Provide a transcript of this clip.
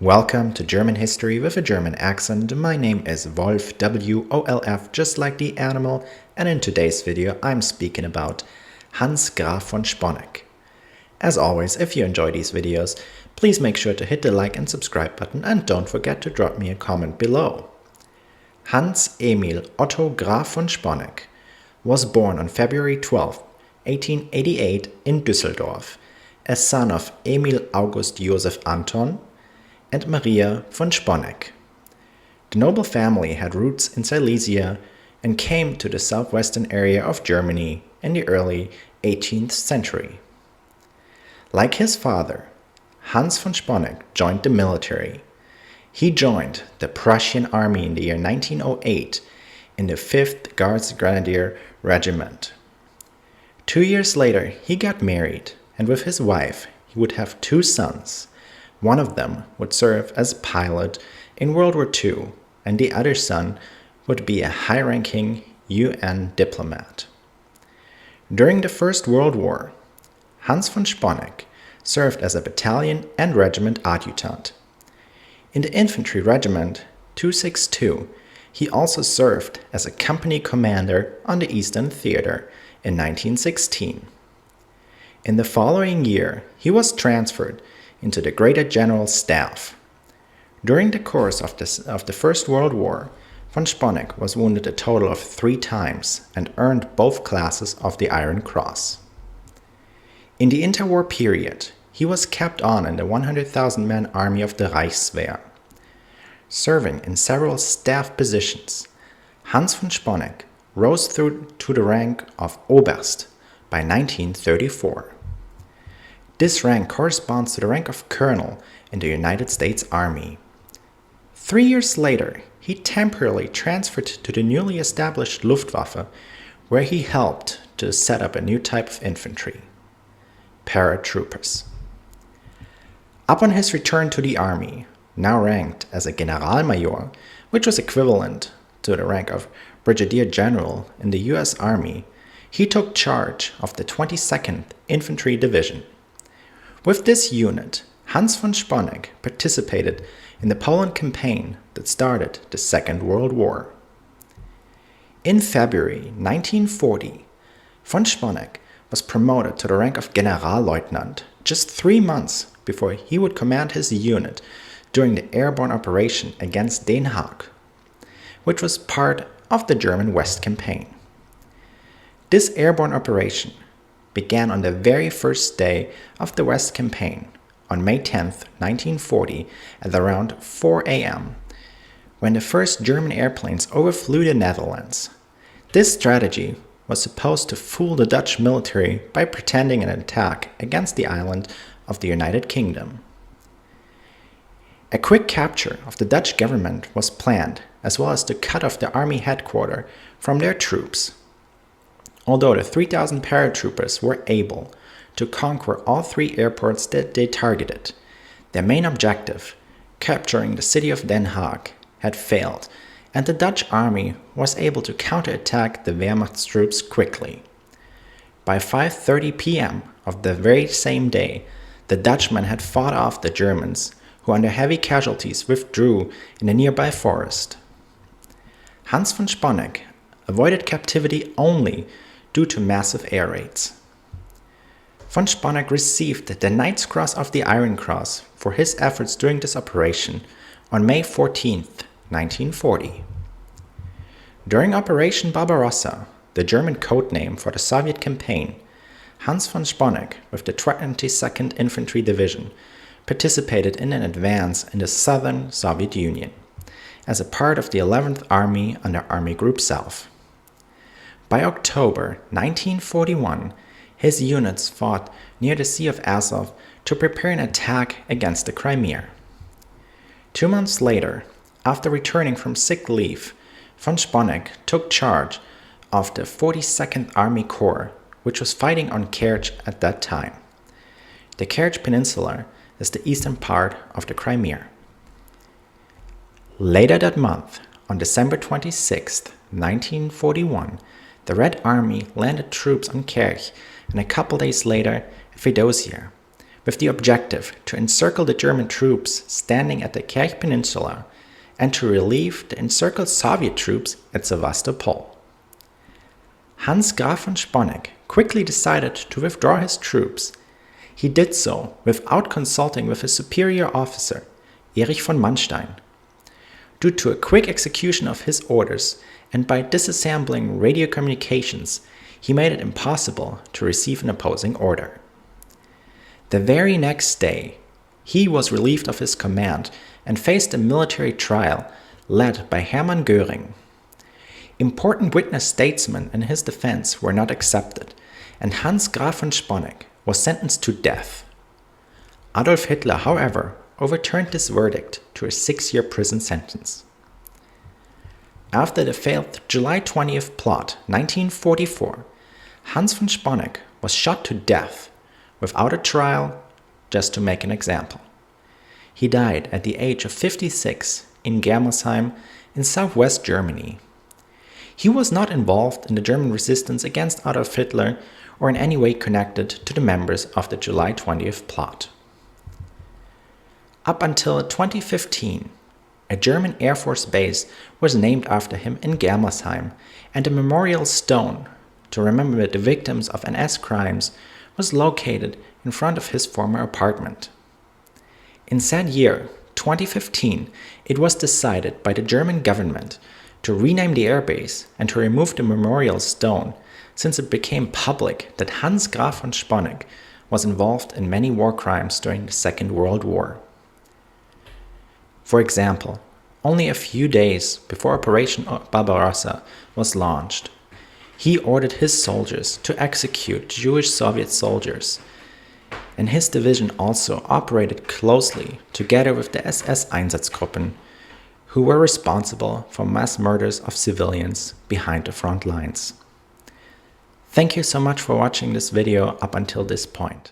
Welcome to German History with a German accent. My name is Wolf, W-O-L-F, just like the animal, and in today's video I'm speaking about Hans Graf von Sponeck. As always, if you enjoy these videos, please make sure to hit the like and subscribe button and don't forget to drop me a comment below. Hans Emil Otto Graf von Sponeck was born on February 12, 1888 in Düsseldorf, a son of Emil August Joseph Anton and Maria von Sponeck. The noble family had roots in Silesia and came to the southwestern area of Germany in the early 18th century. Like his father, Hans von Sponeck joined the military. He joined the Prussian army in the year 1908 in the 5th Guards Grenadier Regiment. 2 years later, he got married, and with his wife, he would have 2 sons. One of them would serve as a pilot in World War II, and the other son would be a high-ranking UN diplomat. During the First World War, Hans von Sponeck served as a battalion and regiment adjutant. In the infantry regiment 262, he also served as a company commander on the Eastern Theater in 1916. In the following year, he was transferred into the Greater General Staff. During the course of the First World War, von Sponeck was wounded a total of 3 times and earned both classes of the Iron Cross. In the interwar period, he was kept on in the 100,000-man army of the Reichswehr. Serving in several staff positions, Hans von Sponeck rose through to the rank of Oberst by 1934. This rank corresponds to the rank of colonel in the United States Army. 3 years later, he temporarily transferred to the newly established Luftwaffe, where he helped to set up a new type of infantry, paratroopers. Upon his return to the army, now ranked as a Generalmajor, which was equivalent to the rank of Brigadier General in the US Army, he took charge of the 22nd Infantry Division. With this unit, Hans von Sponeck participated in the Poland campaign that started the Second World War. In February 1940, von Sponeck was promoted to the rank of Generalleutnant just 3 months before he would command his unit during the airborne operation against Den Haag, which was part of the German West Campaign. This airborne operation began on the very first day of the West Campaign, on May 10, 1940, at around 4 a.m., when the first German airplanes overflew the Netherlands. This strategy was supposed to fool the Dutch military by pretending an attack against the island of the United Kingdom. A quick capture of the Dutch government was planned, as well as to cut off the army headquarters from their troops. Although the 3,000 paratroopers were able to conquer all 3 airports that they targeted, their main objective, capturing the city of Den Haag, had failed, and the Dutch army was able to counterattack the Wehrmacht's troops quickly. By 5:30 p.m. of the very same day, the Dutchmen had fought off the Germans, who under heavy casualties withdrew in a nearby forest. Hans von Sponeck avoided captivity only due to massive air raids. Von Sponeck received the Knight's Cross of the Iron Cross for his efforts during this operation on May 14, 1940. During Operation Barbarossa, the German code name for the Soviet campaign, Hans von Sponeck with the 22nd Infantry Division participated in an advance in the southern Soviet Union as a part of the 11th Army under Army Group South. By October 1941, his units fought near the Sea of Azov to prepare an attack against the Crimea. 2 months later, after returning from sick leave, von Sponeck took charge of the 42nd Army Corps, which was fighting on Kerch at that time. The Kerch Peninsula is the eastern part of the Crimea. Later that month, on December 26, 1941, the Red Army landed troops on Kerch and a couple days later at Fedosia, with the objective to encircle the German troops standing at the Kerch Peninsula and to relieve the encircled Soviet troops at Sevastopol. Hans Graf von Sponeck quickly decided to withdraw his troops. He did so without consulting with his superior officer, Erich von Manstein. Due to a quick execution of his orders and by disassembling radio communications, he made it impossible to receive an opposing order. The very next day, he was relieved of his command and faced a military trial led by Hermann Göring. Important witness statesmen in his defense were not accepted, and Hans Graf von Sponeck was sentenced to death. Adolf Hitler, however, overturned this verdict to a 6-year prison sentence. After the failed July 20th plot, 1944, Hans von Sponeck was shot to death without a trial, just to make an example. He died at the age of 56 in Germersheim in southwest Germany. He was not involved in the German resistance against Adolf Hitler or in any way connected to the members of the July 20th plot. Up until 2015, a German Air Force base was named after him in Germersheim, and a memorial stone to remember the victims of NS crimes was located in front of his former apartment. In said year, 2015, it was decided by the German government to rename the airbase and to remove the memorial stone, since it became public that Hans Graf von Sponeck was involved in many war crimes during the Second World War. For example, only a few days before Operation Barbarossa was launched, he ordered his soldiers to execute Jewish Soviet soldiers, and his division also operated closely together with the SS Einsatzgruppen, who were responsible for mass murders of civilians behind the front lines. Thank you so much for watching this video up until this point.